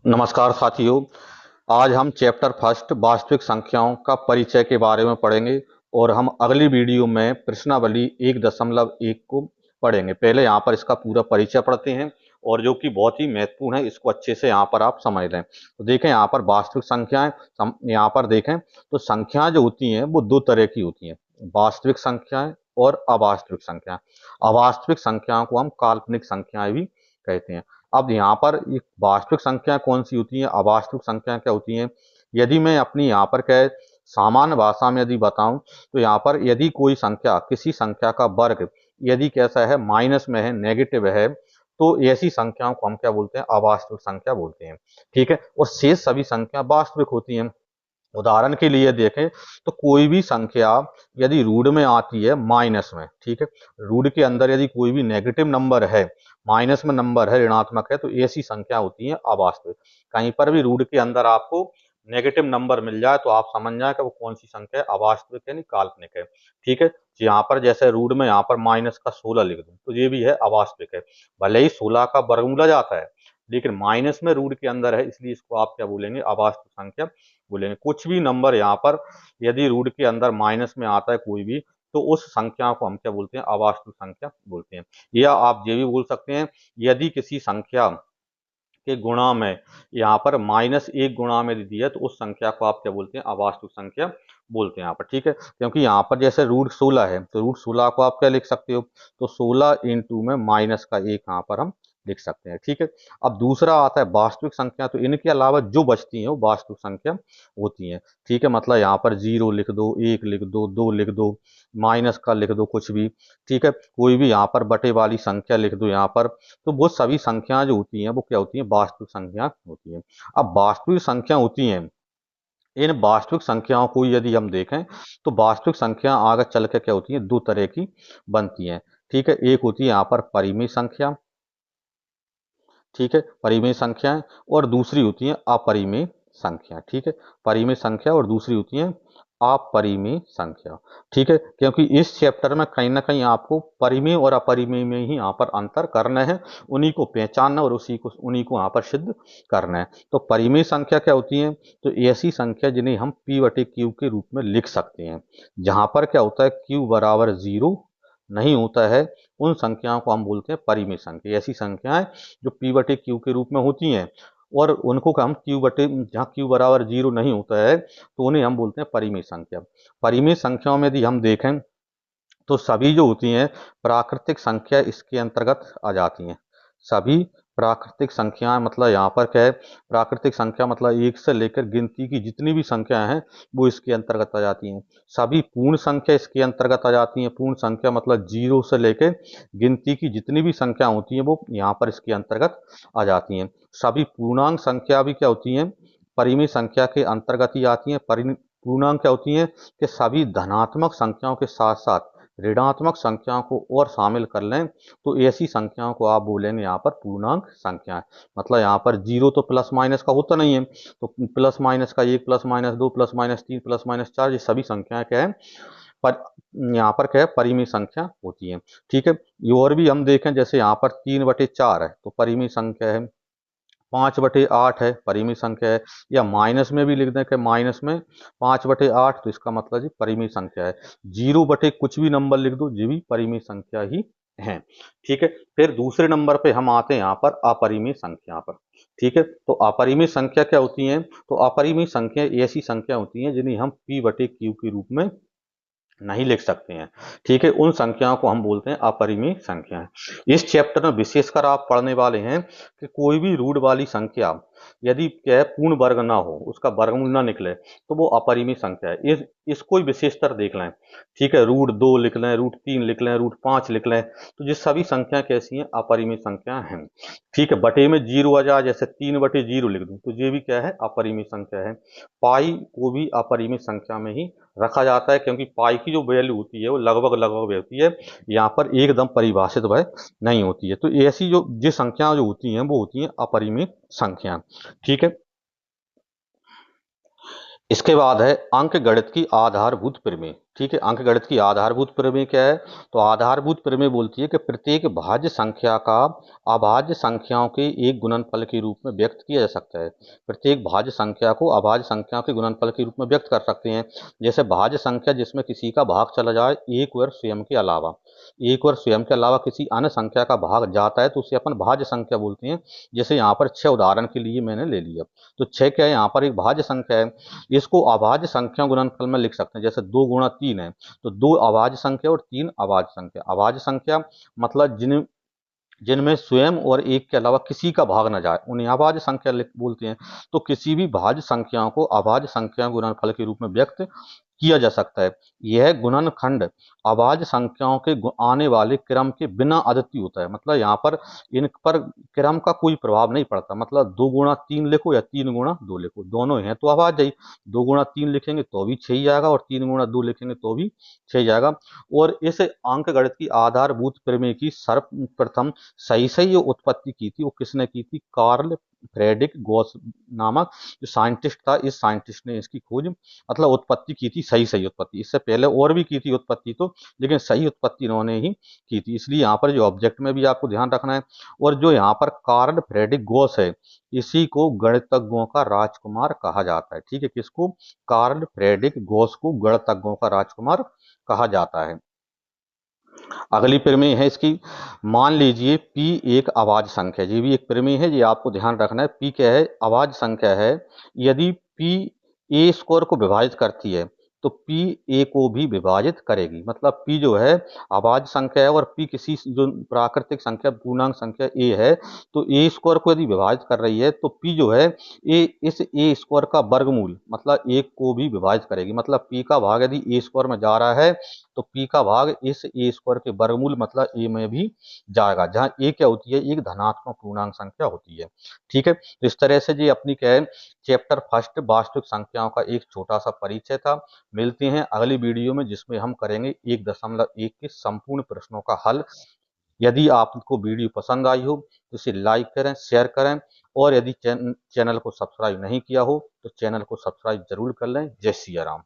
नमस्कार साथियों। आज हम चैप्टर फर्स्ट वास्तविक संख्याओं का परिचय के बारे में पढ़ेंगे और हम अगली वीडियो में प्रश्नावली 1.1 को पढ़ेंगे। पहले यहाँ पर इसका पूरा परिचय पढ़ते हैं और जो कि बहुत ही महत्वपूर्ण है, इसको अच्छे से यहाँ पर आप समझ लें। तो देखें यहाँ पर वास्तविक संख्याएं, यहाँ पर देखें तो संख्याएं जो होती हैं वो दो तरह की होती हैं, वास्तविक संख्याएं और अवास्तविक संख्याएं। अवास्तविक संख्याओं को हम काल्पनिक संख्याएं भी कहते हैं। अब यहाँ पर एक वास्तविक संख्या कौन सी होती है, अवास्तविक संख्या क्या होती है। यदि मैं अपनी यहाँ पर क्या सामान्य भाषा में यदि बताऊं तो यहाँ पर यदि कोई संख्या, किसी संख्या का वर्ग यदि कैसा है, माइनस में है, नेगेटिव है, तो ऐसी संख्याओं को हम क्या बोलते हैं, अवास्तविक संख्या बोलते हैं। ठीक है। और शेष सभी संख्या वास्तविक होती हैं। उदाहरण के लिए देखें तो कोई भी संख्या यदि रूट में आती है माइनस में, ठीक है, रूट के अंदर यदि कोई भी नेगेटिव नंबर है, माइनस में नंबर है, ऋणात्मक है, तो ऐसी संख्या होती है अवास्तविक। कहीं पर भी रूट के अंदर आपको नेगेटिव नंबर मिल जाए तो आप समझ जाए कि वो कौन सी संख्या है, अवास्तविक यानी काल्पनिक है। ठीक है। यहाँ पर जैसे रूट में यहाँ पर माइनस का 16 लिख दूं तो ये भी है, अवास्तविक है। भले ही 16 का वर्गमूल आ जाता है लेकिन माइनस में रूट के अंदर है, इसलिए इसको आप क्या बोलेंगे, अवास्तविक संख्या बोलेंगे। कुछ भी नंबर यहाँ पर यदि रूट के अंदर माइनस में आता है कोई भी, तो उस संख्या को हम क्या बोलते हैं, अवास्तविक संख्या बोलते हैं। या आप ये भी बोल सकते हैं, यदि किसी संख्या के गुणा में यहाँ पर -1 गुणा में दी है तो उस संख्या को आप क्या बोलते हैं, अवास्तविक संख्या बोलते हैं यहाँ पर। ठीक है। क्योंकि यहाँ पर जैसे रूट 16 है तो रूट 16 को आप क्या लिख सकते हो, तो 16 इंटू में माइनस का 1 यहाँ पर हम लिख सकते हैं। ठीक है। अब दूसरा आता है वास्तविक संख्या, तो इनके अलावा जो बचती हैं वो वास्तविक संख्या होती हैं। ठीक है। मतलब यहाँ पर 0 लिख दो, 1 लिख दो, 2 लिख दो, माइनस का लिख दो कुछ भी। ठीक है। कोई भी यहाँ पर बटे वाली संख्या लिख दो यहाँ पर, तो वो सभी संख्याएं जो होती हैं वो क्या होती हैं, वास्तविक संख्या होती हैं। अब वास्तविक संख्या होती हैं, इन वास्तविक संख्याओं को यदि हम देखें तो वास्तविक संख्या आगे चल के क्या होती है, दो तरह की बनती हैं। ठीक है। एक होती है यहाँ पर परिमेय संख्या, ठीक है, परिमेय संख्याएं, और दूसरी होती है अपरिमेय संख्या। ठीक है। परिमेय संख्या और दूसरी होती है अपरिमेय संख्या। ठीक है। क्योंकि इस चैप्टर में कहीं ना कहीं आपको परिमेय और अपरिमेय में ही यहाँ पर अंतर करना है, उन्हीं को पहचानना और उन्हीं को यहाँ पर सिद्ध करना है। तो परिमेय संख्या क्या होती है, तो ऐसी संख्या जिन्हें हम p बटे क्यू के रूप में लिख सकते हैं, जहां पर क्या होता है, q बराबर 0 नहीं होता है, उन संख्याओं को हम बोलते हैं परिमेय संख्या। ऐसी संख्याएं जो p बटे क्यू के रूप में होती हैं और उनको हम q बटे, जहाँ q बराबर 0 नहीं होता है तो उन्हें हम बोलते हैं परिमेय संख्या। परिमेय संख्याओं में यदि हम देखें तो सभी जो होती हैं प्राकृतिक संख्या इसके अंतर्गत आ जाती हैं। सभी प्राकृतिक संख्याएं, मतलब यहाँ पर क्या है, प्राकृतिक संख्या मतलब एक से लेकर गिनती की जितनी भी संख्याएं हैं वो इसके अंतर्गत आ जाती हैं। सभी पूर्ण संख्या इसके अंतर्गत आ जाती हैं। पूर्ण संख्या मतलब 0 से लेकर गिनती की जितनी भी संख्या होती हैं वो यहाँ पर इसके अंतर्गत आ जाती हैं। सभी पूर्णांक संख्या भी क्या होती हैं, परिमेय संख्या के अंतर्गत ही आती हैं। पूर्णांक क्या होती हैं कि सभी धनात्मक संख्याओं के साथ साथ ऋणात्मक संख्याओं को और शामिल कर लें तो ऐसी संख्याओं को आप बोलेंगे यहाँ पर पूर्णांक संख्या। मतलब यहाँ पर 0 तो प्लस माइनस का होता नहीं है, तो प्लस माइनस का 1, plus minus 2, plus minus 3, plus minus 4, ये सभी संख्याएं क्या है, पर यहाँ पर क्या है, परिमेय संख्या होती है। ठीक है। ये और भी हम देखें, जैसे यहाँ पर 3/4 है तो परिमेय संख्या है, 5/8 है परिमेय संख्या है, या माइनस में भी लिख दें कि माइनस में 5/8 तो इसका मतलब जी परिमेय संख्या है। 0 बटे कुछ भी नंबर लिख दो, ये भी परिमेय संख्या ही है। ठीक है। फिर दूसरे नंबर पे हम आते हैं यहाँ पर अपरिमेय संख्या पर। ठीक है। तो अपरिमेय संख्या क्या होती है, तो अपरिमेय संख्या ऐसी संख्या होती है जिन्हें हम p बटे क्यू के रूप में नहीं लिख सकते हैं। ठीक है। उन संख्याओं को हम बोलते हैं अपरिमेय संख्याएं। इस चैप्टर में विशेषकर आप पढ़ने वाले हैं कि कोई भी रूट वाली संख्या यदि क्या है, पूर्ण वर्ग ना हो, उसका वर्गमूल ना निकले, तो वो अपरिमेय संख्या है। इसको ही विशेषतर देख लें। ठीक है। रूट 2 लिख लें, रूट 3 लिख लें, रूट 5 लिख लें, तो ये सभी संख्या कैसी हैं, अपरिमेय संख्या हैं। ठीक है। बटे में 0 आ जाए, जैसे 3/0 लिख दूं तो ये भी क्या है, अपरिमेय संख्या है। पाई को भी अपरिमेय संख्या में ही रखा जाता है, क्योंकि पाई की जो वैल्यू होती है वो लगभग लगभग होती है, यहाँ पर एकदम परिभाषित वह नहीं होती है। तो ऐसी जो संख्याएं जो होती हैं वो होती हैं अपरिमेय संख्या। ठीक है। इसके बाद है अंक गणित की आधारभूत प्रमेय। ठीक है, अंक गणित की आधारभूत प्रमेय क्या है? तो आधारभूत प्रमेय बोलती है कि प्रत्येक भाज्य संख्या का अभाज्य संख्याओं के एक गुणनफल के रूप में व्यक्त किया जा सकता है। प्रत्येक भाज्य संख्या को अभाज्य संख्याओं के गुणनफल के रूप में व्यक्त कर सकते हैं। जैसे भाज्य संख्या जिसमें किसी का भाग चला जाए एक वर्ग स्वयं के अलावा, एक वर्ग स्वयं के अलावा किसी अन्य संख्या का भाग जाता है तो उसे अपन भाज्य संख्या बोलते हैं। जैसे यहाँ पर 6 उदाहरण के लिए मैंने ले लिया, तो 6 क्या है? यहाँ पर एक भाज्य संख्या है। इसको अभाज्य संख्या गुणनफल में लिख सकते हैं। जैसे 2 गुणा 3 है, तो 2 अभाज्य संख्या और 3 अभाज्य संख्या। अभाज्य संख्या मतलब जिनमें स्वयं और एक के अलावा किसी का भाग न जाए उन्हें अभाज्य संख्या बोलते हैं। तो किसी भी भाज्य संख्याओं को अभाज्य संख्या गुणनफल के रूप में व्यक्त किया जा सकता है। यह गुणनखंड अभाज्य संख्याओं के आने वाले क्रम के बिना अद्वितीय होता है। मतलब यहाँ पर इन पर क्रम का कोई प्रभाव नहीं पड़ता। मतलब 2 गुणा 3 लिखो या 3 गुणा 2 लिखो, दोनों हैं तो अभाज्य ही। 2 गुणा 3 लिखेंगे तो भी 6 ही आएगा और 3 गुणा 2 लिखेंगे तो भी 6 ही आएगा। और इस अंक गणित की आधारभूत प्रमेय की सर्वप्रथम सही उत्पत्ति की थी, वो किसने की थी? कार्ल फ्रेडरिक गॉस नामक जो साइंटिस्ट था, इस साइंटिस्ट ने इसकी खोज मतलब उत्पत्ति की थी, सही उत्पत्ति। इससे पहले और भी की थी उत्पत्ति तो, लेकिन सही उत्पत्ति इन्होंने ही की थी। इसलिए यहाँ पर जो ऑब्जेक्ट में भी आपको ध्यान रखना है। और जो यहाँ पर कार्ल फ्रेडरिक गॉस है, इसी को गणितज्ञों का राजकुमार कहा जाता है। ठीक है, किसको? कार्ल फ्रेडरिक गॉस को गणितज्ञों का राजकुमार कहा जाता है। अगली प्रमेय है इसकी, मान लीजिए P एक अभाज्य संख्या है। ये भी एक प्रमेय है, ये आपको ध्यान रखना है। P क्या है? अभाज्य संख्या है। यदि P a स्क्वायर को विभाजित करती है तो P a को भी विभाजित करेगी। मतलब P जो है अभाज्य संख्या है और P किसी जो प्राकृतिक संख्या पूर्णांक संख्या a है, तो a स्क्वायर को यदि विभाजित कर रही है तो P जो है इस a स्क्वायर का वर्गमूल मतलब 1 को भी विभाजित करेगी। मतलब P का भाग यदि a स्क्वायर में जा रहा है तो P का भाग इस a स्क्वायर के वर्गमूल मतलब a में भी जाएगा, जहां a क्या होती है? एक धनात्मक पूर्णांक संख्या होती है। ठीक है, तो इस तरह से ये अपनी क्या है, चैप्टर फर्स्ट वास्तविक संख्याओं का एक छोटा सा परिचय था। मिलते हैं अगली वीडियो में जिसमें हम करेंगे 1.1 के संपूर्ण प्रश्नों का हल। यदि आपको वीडियो पसंद आई हो तो इसे लाइक करें, शेयर करें, और यदि चैनल को सब्सक्राइब नहीं किया हो तो चैनल को सब्सक्राइब जरूर कर लें। जय सिया राम।